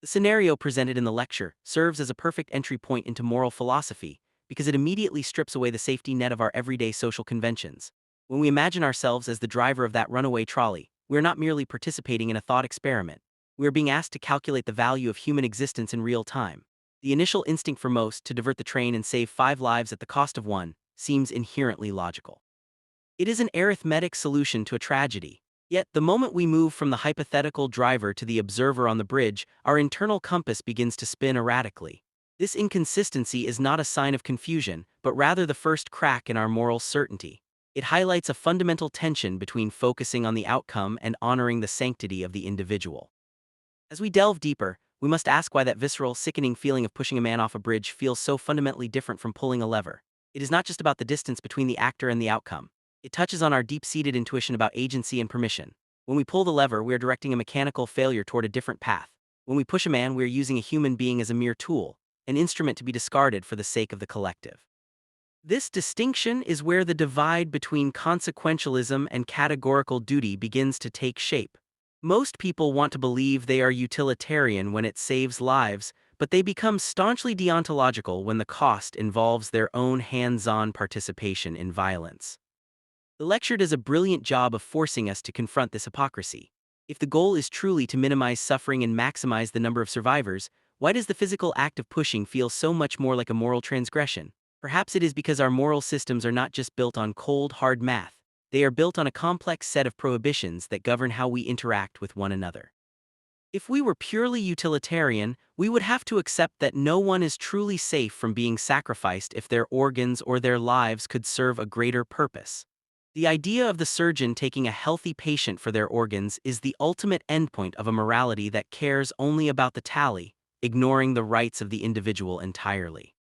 The scenario presented in the lecture serves as a perfect entry point into moral philosophy because it immediately strips away the safety net of our everyday social conventions. When we imagine ourselves as the driver of that runaway trolley, we are not merely participating in a thought experiment. We are being asked to calculate the value of human existence in real time. The initial instinct for most to divert the train and save 5 lives at the cost of one seems inherently logical. It is an arithmetic solution to a tragedy. Yet, the moment we move from the hypothetical driver to the observer on the bridge, our internal compass begins to spin erratically. This inconsistency is not a sign of confusion, but rather the first crack in our moral certainty. It highlights a fundamental tension between focusing on the outcome and honoring the sanctity of the individual. As we delve deeper, we must ask why that visceral, sickening feeling of pushing a man off a bridge feels so fundamentally different from pulling a lever. It is not just about the distance between the actor and the outcome. It touches on our deep-seated intuition about agency and permission. When we pull the lever, we are directing a mechanical failure toward a different path. When we push a man, we are using a human being as a mere tool, an instrument to be discarded for the sake of the collective. This distinction is where the divide between consequentialism and categorical duty begins to take shape. Most people want to believe they are utilitarian when it saves lives, but they become staunchly deontological when the cost involves their own hands-on participation in violence. The lecture does a brilliant job of forcing us to confront this hypocrisy. If the goal is truly to minimize suffering and maximize the number of survivors, why does the physical act of pushing feel so much more like a moral transgression? Perhaps it is because our moral systems are not just built on cold, hard math. They are built on a complex set of prohibitions that govern how we interact with one another. If we were purely utilitarian, we would have to accept that no one is truly safe from being sacrificed if their organs or their lives could serve a greater purpose. The idea of the surgeon taking a healthy patient for their organs is the ultimate endpoint of a morality that cares only about the tally, ignoring the rights of the individual entirely.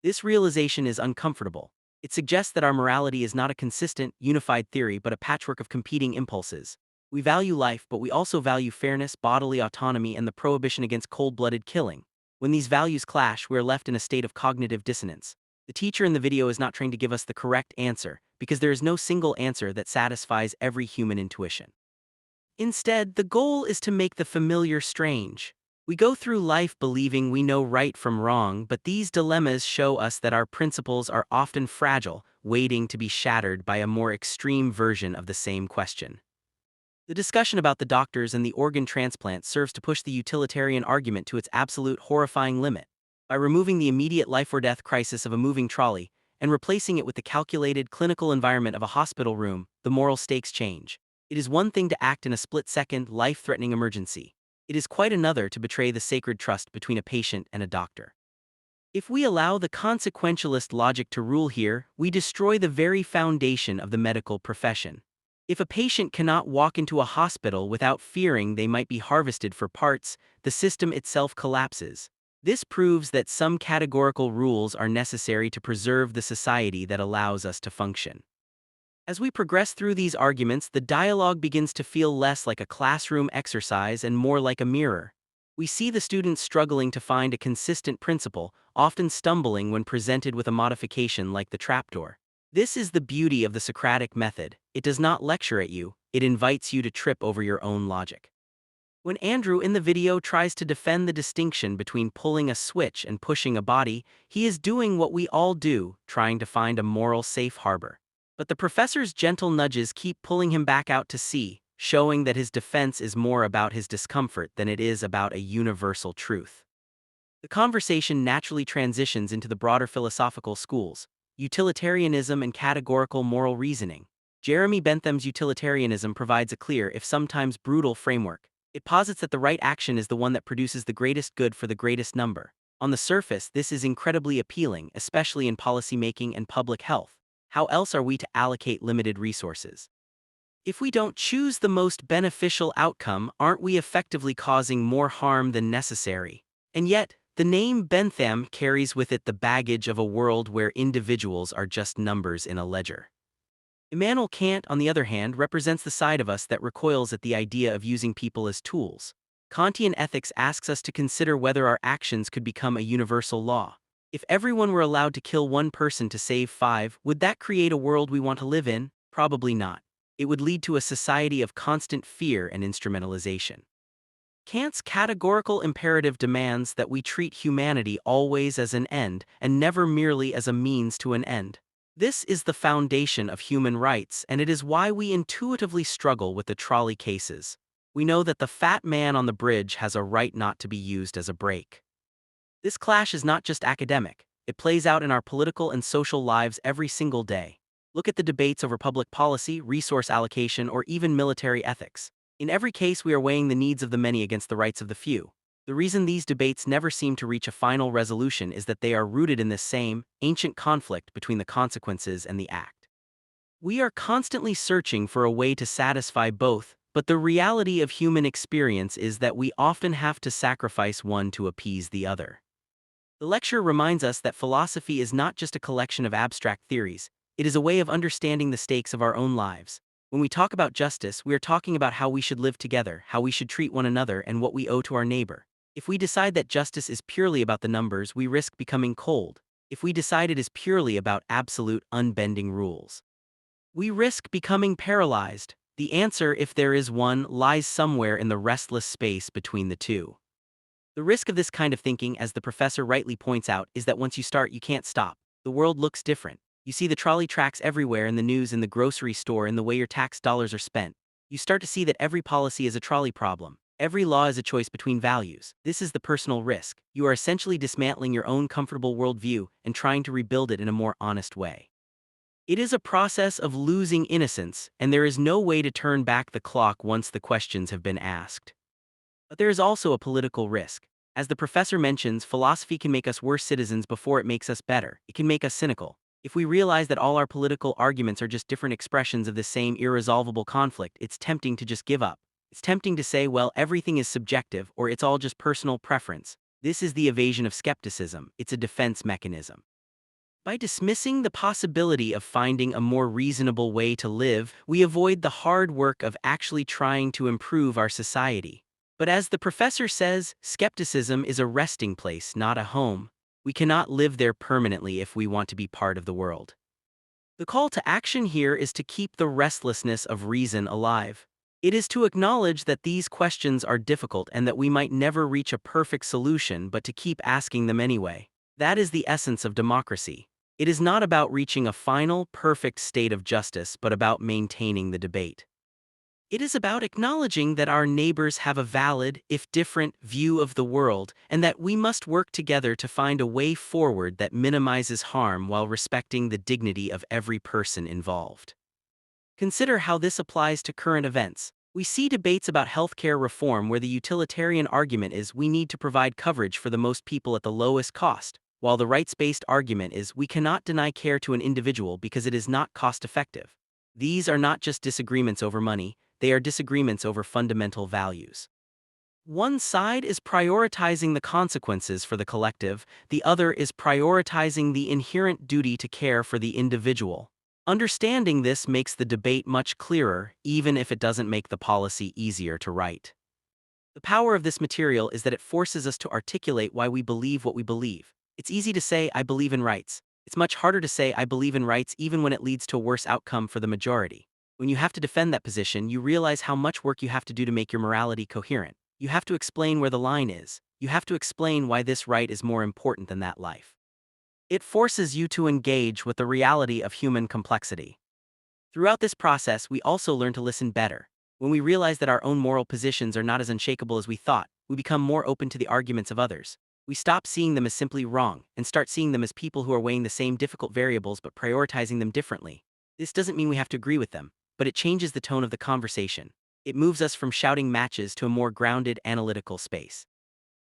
This realization is uncomfortable. It suggests that our morality is not a consistent, unified theory but a patchwork of competing impulses. We value life, but we also value fairness, bodily autonomy, and the prohibition against cold-blooded killing. When these values clash, we are left in a state of cognitive dissonance. The teacher in the video is not trying to give us the correct answer, because there is no single answer that satisfies every human intuition. Instead, the goal is to make the familiar strange. We go through life believing we know right from wrong, but these dilemmas show us that our principles are often fragile, waiting to be shattered by a more extreme version of the same question. The discussion about the doctors and the organ transplant serves to push the utilitarian argument to its absolute horrifying limit. By removing the immediate life-or-death crisis of a moving trolley and replacing it with the calculated clinical environment of a hospital room, the moral stakes change. It is one thing to act in a split-second, life-threatening emergency. It is quite another to betray the sacred trust between a patient and a doctor. If we allow the consequentialist logic to rule here, we destroy the very foundation of the medical profession. If a patient cannot walk into a hospital without fearing they might be harvested for parts, the system itself collapses. This proves that some categorical rules are necessary to preserve the society that allows us to function. As we progress through these arguments, the dialogue begins to feel less like a classroom exercise and more like a mirror. We see the students struggling to find a consistent principle, often stumbling when presented with a modification like the trapdoor. This is the beauty of the Socratic method. It does not lecture at you, it invites you to trip over your own logic. When Andrew in the video tries to defend the distinction between pulling a switch and pushing a body, he is doing what we all do, trying to find a moral safe harbor. But the professor's gentle nudges keep pulling him back out to sea, showing that his defense is more about his discomfort than it is about a universal truth. The conversation naturally transitions into the broader philosophical schools, utilitarianism and categorical moral reasoning. Jeremy Bentham's utilitarianism provides a clear, if sometimes brutal, framework. It posits that the right action is the one that produces the greatest good for the greatest number. On the surface, this is incredibly appealing, especially in policymaking and public health. How else are we to allocate limited resources? If we don't choose the most beneficial outcome, aren't we effectively causing more harm than necessary? And yet, the name Bentham carries with it the baggage of a world where individuals are just numbers in a ledger. Immanuel Kant, on the other hand, represents the side of us that recoils at the idea of using people as tools. Kantian ethics asks us to consider whether our actions could become a universal law. If everyone were allowed to kill one person to save 5, would that create a world we want to live in? Probably not. It would lead to a society of constant fear and instrumentalization. Kant's categorical imperative demands that we treat humanity always as an end and never merely as a means to an end. This is the foundation of human rights, and it is why we intuitively struggle with the trolley cases. We know that the fat man on the bridge has a right not to be used as a brake. This clash is not just academic, it plays out in our political and social lives every single day. Look at the debates over public policy, resource allocation, or even military ethics. In every case, we are weighing the needs of the many against the rights of the few. The reason these debates never seem to reach a final resolution is that they are rooted in this same, ancient conflict between the consequences and the act. We are constantly searching for a way to satisfy both, but the reality of human experience is that we often have to sacrifice one to appease the other. The lecture reminds us that philosophy is not just a collection of abstract theories, it is a way of understanding the stakes of our own lives. When we talk about justice, we are talking about how we should live together, how we should treat one another, and what we owe to our neighbor. If we decide that justice is purely about the numbers, we risk becoming cold. If we decide it is purely about absolute, unbending rules, we risk becoming paralyzed. The answer, if there is one, lies somewhere in the restless space between the two. The risk of this kind of thinking, as the professor rightly points out, is that once you start, you can't stop. The world looks different. You see the trolley tracks everywhere in the news, in the grocery store, in the way your tax dollars are spent. You start to see that every policy is a trolley problem. Every law is a choice between values. This is the personal risk. You are essentially dismantling your own comfortable worldview and trying to rebuild it in a more honest way. It is a process of losing innocence, and there is no way to turn back the clock once the questions have been asked. But there is also a political risk. As the professor mentions, philosophy can make us worse citizens before it makes us better. It can make us cynical. If we realize that all our political arguments are just different expressions of the same irresolvable conflict, it's tempting to just give up. It's tempting to say, well, everything is subjective, or it's all just personal preference. This is the evasion of skepticism. It's a defense mechanism. By dismissing the possibility of finding a more reasonable way to live, we avoid the hard work of actually trying to improve our society. But as the professor says, skepticism is a resting place, not a home. We cannot live there permanently if we want to be part of the world. The call to action here is to keep the restlessness of reason alive. It is to acknowledge that these questions are difficult and that we might never reach a perfect solution, but to keep asking them anyway. That is the essence of democracy. It is not about reaching a final, perfect state of justice, but about maintaining the debate. It is about acknowledging that our neighbors have a valid, if different, view of the world, and that we must work together to find a way forward that minimizes harm while respecting the dignity of every person involved. Consider how this applies to current events. We see debates about healthcare reform where the utilitarian argument is we need to provide coverage for the most people at the lowest cost, while the rights-based argument is we cannot deny care to an individual because it is not cost-effective. These are not just disagreements over money, they are disagreements over fundamental values. One side is prioritizing the consequences for the collective, the other is prioritizing the inherent duty to care for the individual. Understanding this makes the debate much clearer, even if it doesn't make the policy easier to write. The power of this material is that it forces us to articulate why we believe what we believe. It's easy to say, I believe in rights. It's much harder to say, I believe in rights even when it leads to a worse outcome for the majority. When you have to defend that position, you realize how much work you have to do to make your morality coherent. You have to explain where the line is. You have to explain why this right is more important than that life. It forces you to engage with the reality of human complexity. Throughout this process, we also learn to listen better. When we realize that our own moral positions are not as unshakable as we thought, we become more open to the arguments of others. We stop seeing them as simply wrong and start seeing them as people who are weighing the same difficult variables but prioritizing them differently. This doesn't mean we have to agree with them, but it changes the tone of the conversation. It moves us from shouting matches to a more grounded, analytical space.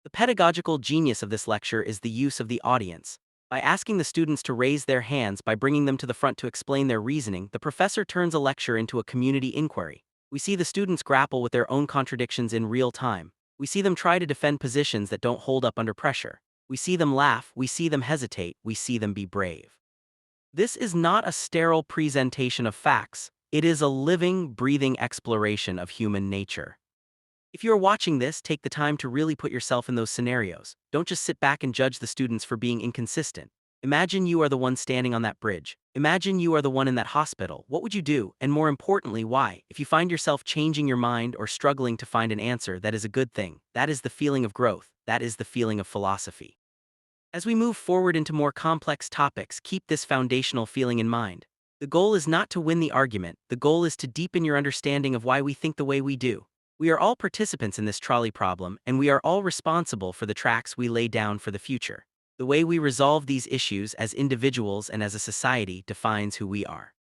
The pedagogical genius of this lecture is the use of the audience. By asking the students to raise their hands by bringing them to the front to explain their reasoning, the professor turns a lecture into a community inquiry. We see the students grapple with their own contradictions in real time. We see them try to defend positions that don't hold up under pressure. We see them laugh, we see them hesitate, we see them be brave. This is not a sterile presentation of facts. It is a living, breathing exploration of human nature. If you are watching this, take the time to really put yourself in those scenarios. Don't just sit back and judge the students for being inconsistent. Imagine you are the one standing on that bridge. Imagine you are the one in that hospital. What would you do? And more importantly, why? If you find yourself changing your mind or struggling to find an answer, that is a good thing. That is the feeling of growth. That is the feeling of philosophy. As we move forward into more complex topics, keep this foundational feeling in mind. The goal is not to win the argument, the goal is to deepen your understanding of why we think the way we do. We are all participants in this trolley problem, and we are all responsible for the tracks we lay down for the future. The way we resolve these issues as individuals and as a society defines who we are.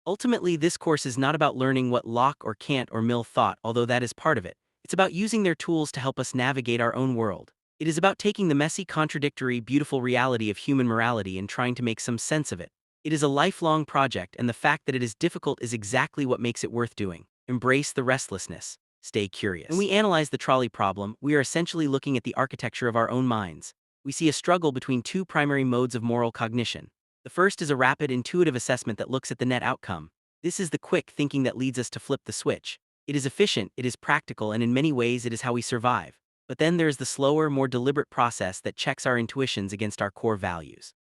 Ultimately, this course is not about learning what Locke or Kant or Mill thought, although that is part of it. It's about using their tools to help us navigate our own world. It is about taking the messy, contradictory, beautiful reality of human morality and trying to make some sense of it. It is a lifelong project, and the fact that it is difficult is exactly what makes it worth doing. Embrace the restlessness. Stay curious. When we analyze the trolley problem, we are essentially looking at the architecture of our own minds. We see a struggle between two primary modes of moral cognition. The first is a rapid, intuitive assessment that looks at the net outcome. This is the quick thinking that leads us to flip the switch. It is efficient, it is practical, and in many ways it is how we survive. But then there's the slower, more deliberate process that checks our intuitions against our core values.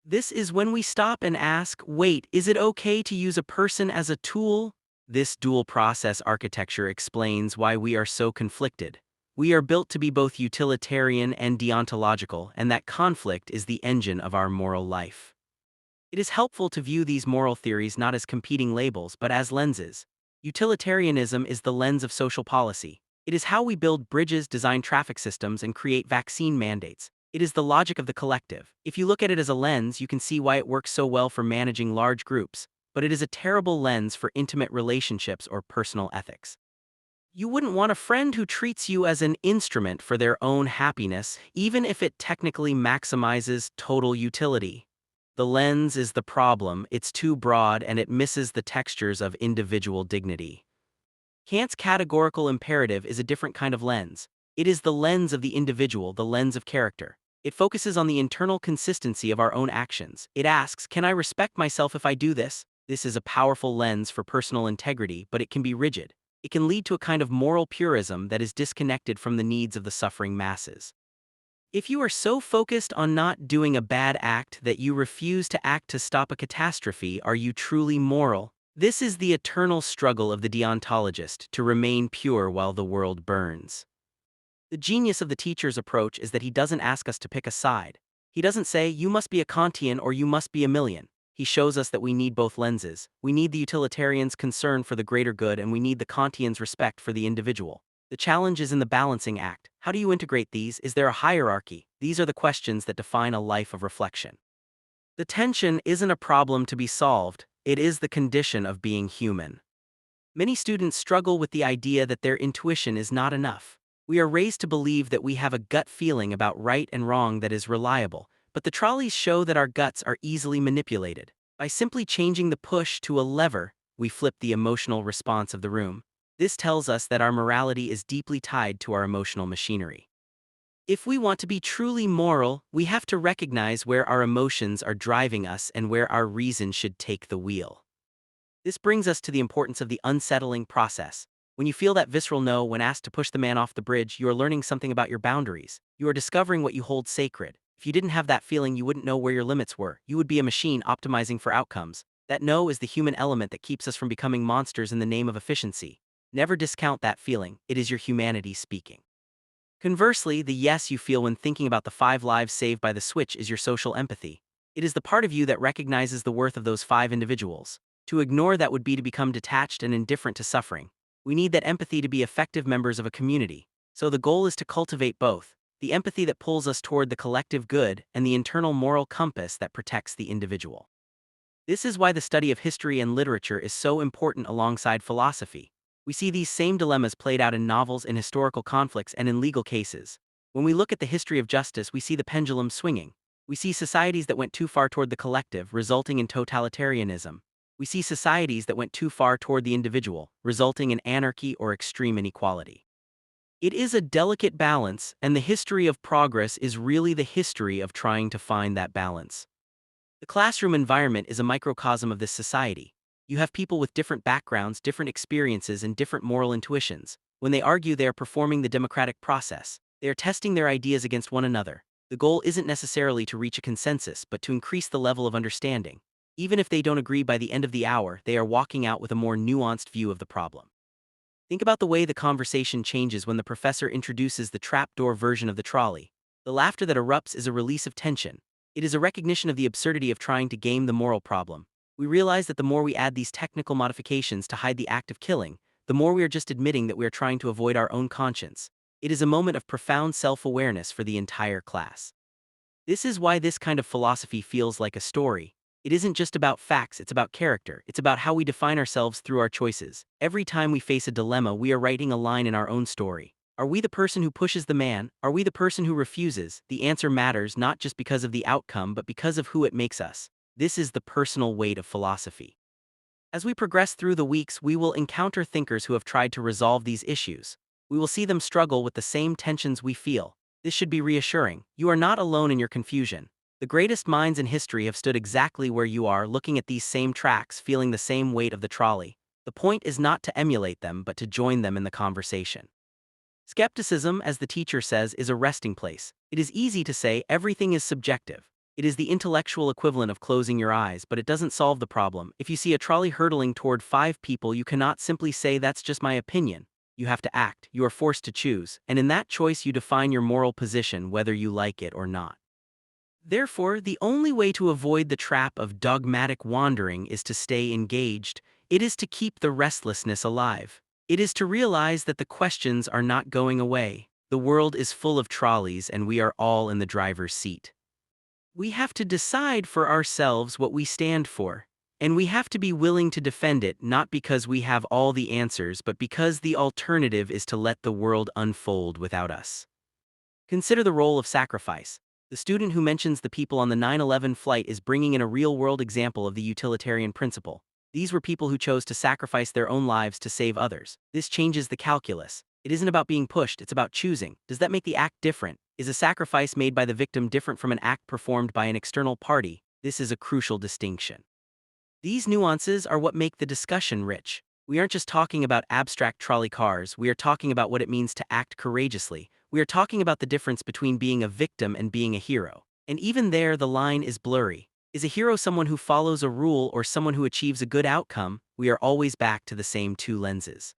This is when we stop and ask, wait, is it okay to use a person as a tool? This dual process architecture explains why we are so conflicted. We are built to be both utilitarian and deontological, and that conflict is the engine of our moral life. It is helpful to view these moral theories not as competing labels but as lenses. Utilitarianism is the lens of social policy. It is how we build bridges, design traffic systems, and create vaccine mandates. It is the logic of the collective. If you look at it as a lens, you can see why it works so well for managing large groups, but it is a terrible lens for intimate relationships or personal ethics. You wouldn't want a friend who treats you as an instrument for their own happiness, even if it technically maximizes total utility. The lens is the problem, it's too broad and it misses the textures of individual dignity. Kant's categorical imperative is a different kind of lens. It is the lens of the individual, the lens of character. It focuses on the internal consistency of our own actions. It asks, can I respect myself if I do this? This is a powerful lens for personal integrity, but it can be rigid. It can lead to a kind of moral purism that is disconnected from the needs of the suffering masses. If you are so focused on not doing a bad act that you refuse to act to stop a catastrophe, are you truly moral? This is the eternal struggle of the deontologist, to remain pure while the world burns. The genius of the teacher's approach is that he doesn't ask us to pick a side. He doesn't say, you must be a Kantian or you must be a Millian. He shows us that we need both lenses. We need the utilitarian's concern for the greater good, and we need the Kantian's respect for the individual. The challenge is in the balancing act. How do you integrate these? Is there a hierarchy? These are the questions that define a life of reflection. The tension isn't a problem to be solved, it is the condition of being human. Many students struggle with the idea that their intuition is not enough. We are raised to believe that we have a gut feeling about right and wrong that is reliable, but the trolleys show that our guts are easily manipulated. By simply changing the push to a lever, we flip the emotional response of the room. This tells us that our morality is deeply tied to our emotional machinery. If we want to be truly moral, we have to recognize where our emotions are driving us and where our reason should take the wheel. This brings us to the importance of the unsettling process. When you feel that visceral no when asked to push the man off the bridge, you are learning something about your boundaries. You are discovering what you hold sacred. If you didn't have that feeling, you wouldn't know where your limits were. You would be a machine optimizing for outcomes. That no is the human element that keeps us from becoming monsters in the name of efficiency. Never discount that feeling. It is your humanity speaking. Conversely, the yes you feel when thinking about the 5 lives saved by the switch is your social empathy. It is the part of you that recognizes the worth of those 5 individuals. To ignore that would be to become detached and indifferent to suffering. We need that empathy to be effective members of a community. So the goal is to cultivate both, the empathy that pulls us toward the collective good and the internal moral compass that protects the individual. This is why the study of history and literature is so important alongside philosophy. We see these same dilemmas played out in novels, in historical conflicts, and in legal cases. When we look at the history of justice, we see the pendulum swinging. We see societies that went too far toward the collective, resulting in totalitarianism. We see societies that went too far toward the individual, resulting in anarchy or extreme inequality. It is a delicate balance, and the history of progress is really the history of trying to find that balance. The classroom environment is a microcosm of this society. You have people with different backgrounds, different experiences, and different moral intuitions. When they argue, they are performing the democratic process. They are testing their ideas against one another. The goal isn't necessarily to reach a consensus, but to increase the level of understanding. Even if they don't agree by the end of the hour, they are walking out with a more nuanced view of the problem. Think about the way the conversation changes when the professor introduces the trapdoor version of the trolley. The laughter that erupts is a release of tension. It is a recognition of the absurdity of trying to game the moral problem. We realize that the more we add these technical modifications to hide the act of killing, the more we are just admitting that we are trying to avoid our own conscience. It is a moment of profound self-awareness for the entire class. This is why this kind of philosophy feels like a story. It isn't just about facts, it's about character. It's about how we define ourselves through our choices. Every time we face a dilemma, we are writing a line in our own story. Are we the person who pushes the man? Are we the person who refuses? The answer matters not just because of the outcome, but because of who it makes us. This is the personal weight of philosophy. As we progress through the weeks, we will encounter thinkers who have tried to resolve these issues. We will see them struggle with the same tensions we feel. This should be reassuring. You are not alone in your confusion. The greatest minds in history have stood exactly where you are, looking at these same tracks, feeling the same weight of the trolley. The point is not to emulate them, but to join them in the conversation. Skepticism, as the teacher says, is a resting place. It is easy to say everything is subjective. It is the intellectual equivalent of closing your eyes, but it doesn't solve the problem. If you see a trolley hurtling toward 5 people, you cannot simply say that's just my opinion. You have to act, you are forced to choose, and in that choice you define your moral position whether you like it or not. Therefore, the only way to avoid the trap of dogmatic wandering is to stay engaged. It is to keep the restlessness alive. It is to realize that the questions are not going away. The world is full of trolleys and we are all in the driver's seat. We have to decide for ourselves what we stand for. And we have to be willing to defend it, not because we have all the answers, but because the alternative is to let the world unfold without us. Consider the role of sacrifice. The student who mentions the people on the 9/11 flight is bringing in a real-world example of the utilitarian principle. These were people who chose to sacrifice their own lives to save others. This changes the calculus. It isn't about being pushed, it's about choosing. Does that make the act different? Is a sacrifice made by the victim different from an act performed by an external party? This is a crucial distinction. These nuances are what make the discussion rich. We aren't just talking about abstract trolley cars, we are talking about what it means to act courageously. We are talking about the difference between being a victim and being a hero. And even there, the line is blurry. Is a hero someone who follows a rule or someone who achieves a good outcome? We are always back to the same two lenses.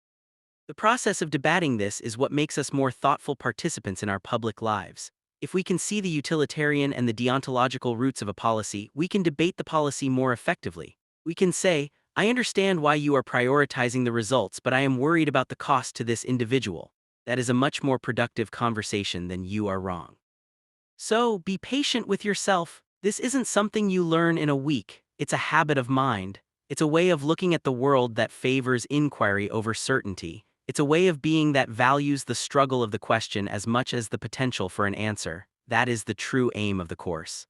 The process of debating this is what makes us more thoughtful participants in our public lives. If we can see the utilitarian and the deontological roots of a policy, we can debate the policy more effectively. We can say, I understand why you are prioritizing the results, but I am worried about the cost to this individual. That is a much more productive conversation than you are wrong. So, be patient with yourself. This isn't something you learn in a week. It's a habit of mind. It's a way of looking at the world that favors inquiry over certainty. It's a way of being that values the struggle of the question as much as the potential for an answer. That is the true aim of the course.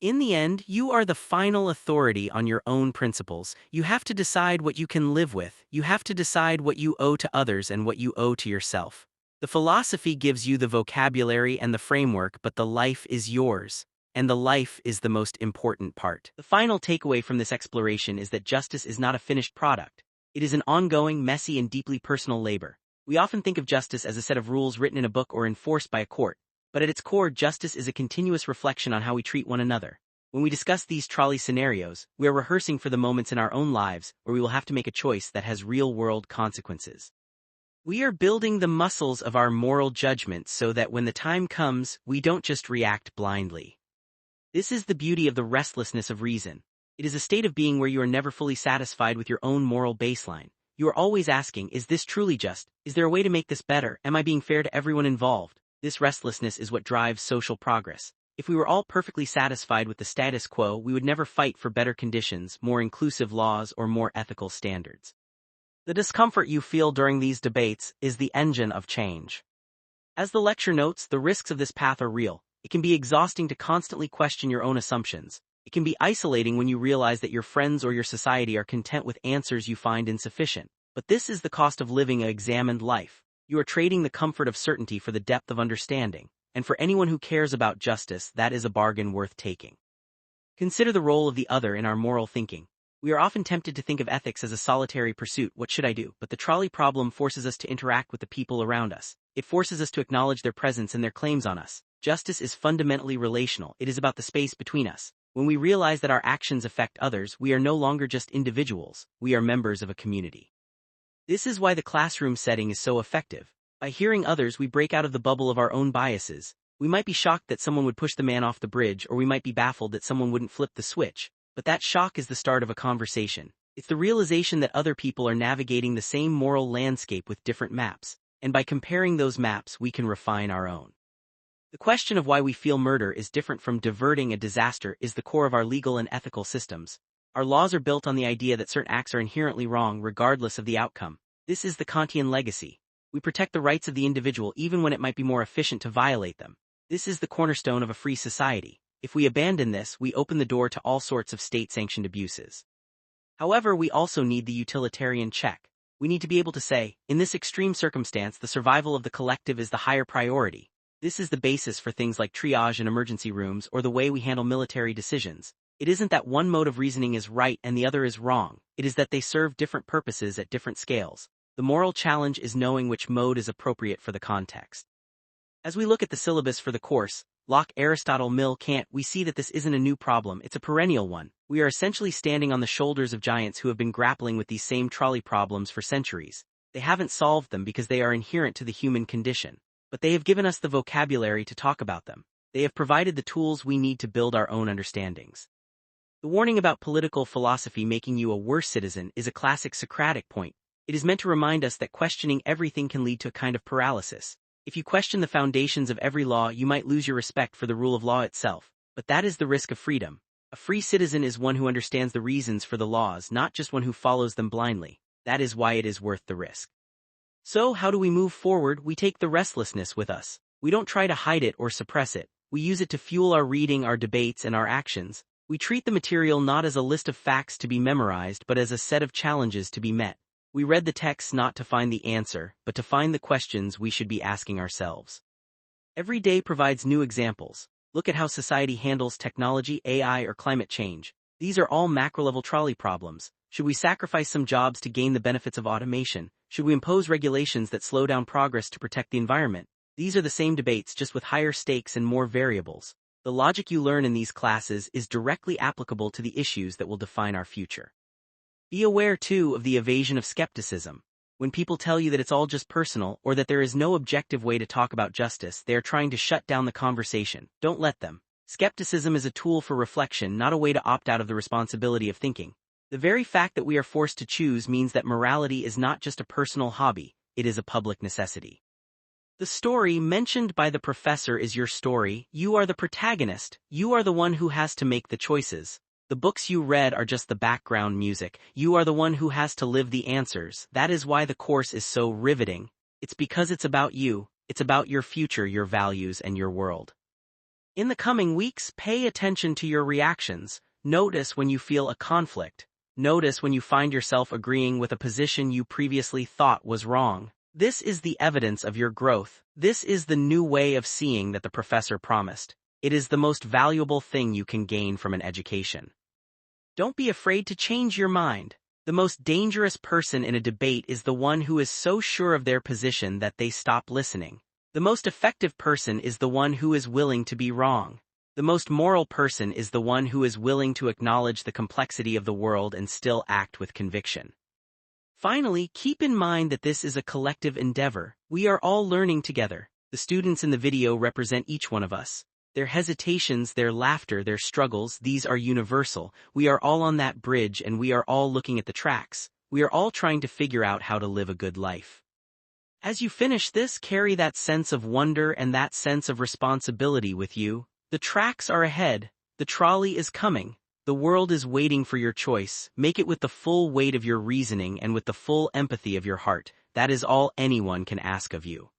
In the end, you are the final authority on your own principles. You have to decide what you can live with. You have to decide what you owe to others and what you owe to yourself. The philosophy gives you the vocabulary and the framework, but the life is yours. And the life is the most important part. The final takeaway from this exploration is that justice is not a finished product. It is an ongoing, messy, and deeply personal labor. We often think of justice as a set of rules written in a book or enforced by a court. But at its core, justice is a continuous reflection on how we treat one another. When we discuss these trolley scenarios, we are rehearsing for the moments in our own lives where we will have to make a choice that has real-world consequences. We are building the muscles of our moral judgment so that when the time comes, we don't just react blindly. This is the beauty of the restlessness of reason. It is a state of being where you are never fully satisfied with your own moral baseline. You are always asking, is this truly just? Is there a way to make this better? Am I being fair to everyone involved? This restlessness is what drives social progress. If we were all perfectly satisfied with the status quo, we would never fight for better conditions, more inclusive laws, or more ethical standards. The discomfort you feel during these debates is the engine of change. As the lecture notes, the risks of this path are real. It can be exhausting to constantly question your own assumptions. It can be isolating when you realize that your friends or your society are content with answers you find insufficient. But this is the cost of living an examined life. You are trading the comfort of certainty for the depth of understanding, and for anyone who cares about justice, that is a bargain worth taking. Consider the role of the other in our moral thinking. We are often tempted to think of ethics as a solitary pursuit, what should I do? But the trolley problem forces us to interact with the people around us. It forces us to acknowledge their presence and their claims on us. Justice is fundamentally relational. It is about the space between us. When we realize that our actions affect others, we are no longer just individuals, we are members of a community. This is why the classroom setting is so effective. By hearing others, we break out of the bubble of our own biases. We might be shocked that someone would push the man off the bridge, or we might be baffled that someone wouldn't flip the switch. But that shock is the start of a conversation. It's the realization that other people are navigating the same moral landscape with different maps, and by comparing those maps, we can refine our own. The question of why we feel murder is different from diverting a disaster is the core of our legal and ethical systems. Our laws are built on the idea that certain acts are inherently wrong regardless of the outcome. This is the Kantian legacy. We protect the rights of the individual even when it might be more efficient to violate them. This is the cornerstone of a free society. If we abandon this, we open the door to all sorts of state-sanctioned abuses. However, we also need the utilitarian check. We need to be able to say, in this extreme circumstance, the survival of the collective is the higher priority. This is the basis for things like triage in emergency rooms or the way we handle military decisions. It isn't that one mode of reasoning is right and the other is wrong. It is that they serve different purposes at different scales. The moral challenge is knowing which mode is appropriate for the context. As we look at the syllabus for the course, Locke, Aristotle, Mill, Kant, we see that this isn't a new problem, it's a perennial one. We are essentially standing on the shoulders of giants who have been grappling with these same trolley problems for centuries. They haven't solved them because they are inherent to the human condition, but they have given us the vocabulary to talk about them. They have provided the tools we need to build our own understandings. The warning about political philosophy making you a worse citizen is a classic Socratic point. It is meant to remind us that questioning everything can lead to a kind of paralysis. If you question the foundations of every law, you might lose your respect for the rule of law itself. But that is the risk of freedom. A free citizen is one who understands the reasons for the laws, not just one who follows them blindly. That is why it is worth the risk. So, how do we move forward? We take the restlessness with us. We don't try to hide it or suppress it. We use it to fuel our reading, our debates, and our actions. We treat the material not as a list of facts to be memorized, but as a set of challenges to be met. We read the text not to find the answer, but to find the questions we should be asking ourselves. Every day provides new examples. Look at how society handles technology, AI, or climate change. These are all macro-level trolley problems. Should we sacrifice some jobs to gain the benefits of automation? Should we impose regulations that slow down progress to protect the environment? These are the same debates, just with higher stakes and more variables. The logic you learn in these classes is directly applicable to the issues that will define our future. Be aware, too, of the evasion of skepticism. When people tell you that it's all just personal or that there is no objective way to talk about justice, they are trying to shut down the conversation. Don't let them. Skepticism is a tool for reflection, not a way to opt out of the responsibility of thinking. The very fact that we are forced to choose means that morality is not just a personal hobby, it is a public necessity. The story mentioned by the professor is your story. You are the protagonist. You are the one who has to make the choices. The books you read are just the background music. You are the one who has to live the answers. That is why the course is so riveting. It's because it's about you. It's about your future, your values, and your world. In the coming weeks, pay attention to your reactions. Notice when you feel a conflict. Notice when you find yourself agreeing with a position you previously thought was wrong. This is the evidence of your growth. This is the new way of seeing that the professor promised. It is the most valuable thing you can gain from an education. Don't be afraid to change your mind. The most dangerous person in a debate is the one who is so sure of their position that they stop listening. The most effective person is the one who is willing to be wrong. The most moral person is the one who is willing to acknowledge the complexity of the world and still act with conviction. Finally, keep in mind that this is a collective endeavor. We are all learning together. The students in the video represent each one of us. Their hesitations, their laughter, their struggles, these are universal. We are all on that bridge and we are all looking at the tracks. We are all trying to figure out how to live a good life. As you finish this, carry that sense of wonder and that sense of responsibility with you. The tracks are ahead. The trolley is coming. The world is waiting for your choice. Make it with the full weight of your reasoning and with the full empathy of your heart. That is all anyone can ask of you.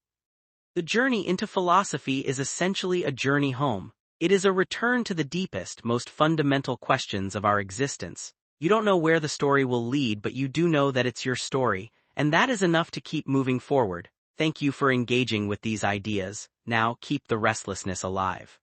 The journey into philosophy is essentially a journey home. It is a return to the deepest, most fundamental questions of our existence. You don't know where the story will lead, but you do know that it's your story, and that is enough to keep moving forward. Thank you for engaging with these ideas. Now keep the restlessness alive.